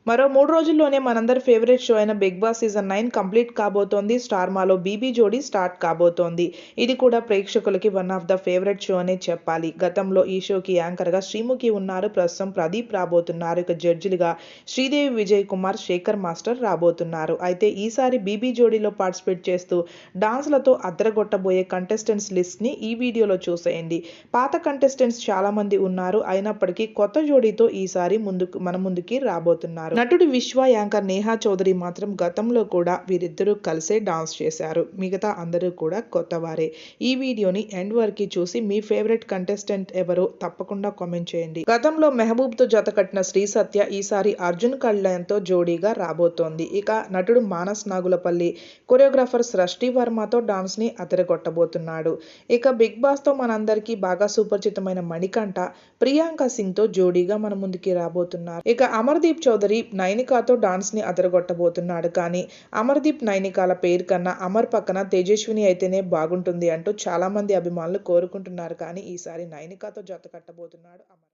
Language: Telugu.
మరో 3 రోజుల్లోనే మనందరి ఫేవరెట్ షో అయిన బిగ్ బాస్ సీజన్ 9 కంప్లీట్ కాబోతోంది. స్టార్ మాలో బీబీ జోడీ స్టార్ట్ కాబోతోంది. ఇది కూడా ప్రేక్షకులకి one of the favourite show అనే చెప్పాలి. గతంలో ఈ షోకి యాంకర్గా శ్రీముఖి ఉన్నారు. ప్రస్తుతం ప్రదీప్ రాబోతున్నారు. ఇక జడ్జిలుగా శ్రీదేవి, విజయ్ కుమార్, శేఖర్ మాస్టర్ రాబోతున్నారు. అయితే ఈసారి బీబీ జోడీలో పార్టిసిపేట్ చేస్తూ డాన్స్లతో అద్దరగొట్టబోయే కంటెస్టెంట్స్ లిస్ట్ ని ఈ వీడియోలో చూసేయండి. పాత కంటెస్టెంట్స్ చాలా మంది ఉన్నారు. అయినప్పటికీ కొత్త జోడీతో ఈసారి మన ముందుకి రాబోతున్నారు. నటుడు విశ్వ, యాంకర్ నేహా చౌదరి మాత్రం గతంలో కూడా వీరిద్దరూ కలిసే డాన్స్ చేశారు. మిగతా అందరూ కూడా కొత్తవారే. ఈ వీడియోని ఎండ్ వరకు చూసి మీ ఫేవరెట్ కంటెస్టెంట్ ఎవరో తప్పకుండా కామెంట్ చేయండి. గతంలో మెహబూబ్ తో జత కట్టిన శ్రీ సత్య ఈసారి అర్జున్ కళ్యాణ్ తో జోడీగా రాబోతోంది. ఇక నటుడు మానస్ నాగులపల్లి కొరియోగ్రాఫర్ సృష్టి వర్మతో డాన్స్ ని అదరగొట్టబోతున్నాడు. ఇక బిగ్ బాస్ తో మనందరికీ బాగా సుపరిచితమైన మణికంఠ ప్రియాంక సింగ్ తో జోడీగా మన ముందుకి రాబోతున్నారు. ఇక అమర్దీప్ చౌదరి నైనికాతో డాన్స్ ని అదరగొట్టబోతున్నాడు. కానీ అమర్దీప్, నైనికాల పేరు కన్నా అమర్ పక్కన తేజస్విని అయితేనే బాగుంటుంది అంటూ చాలా మంది అభిమానులు కోరుకుంటున్నారు. కానీ ఈసారి నైనికాతో జత కట్టబోతున్నాడు అమర్.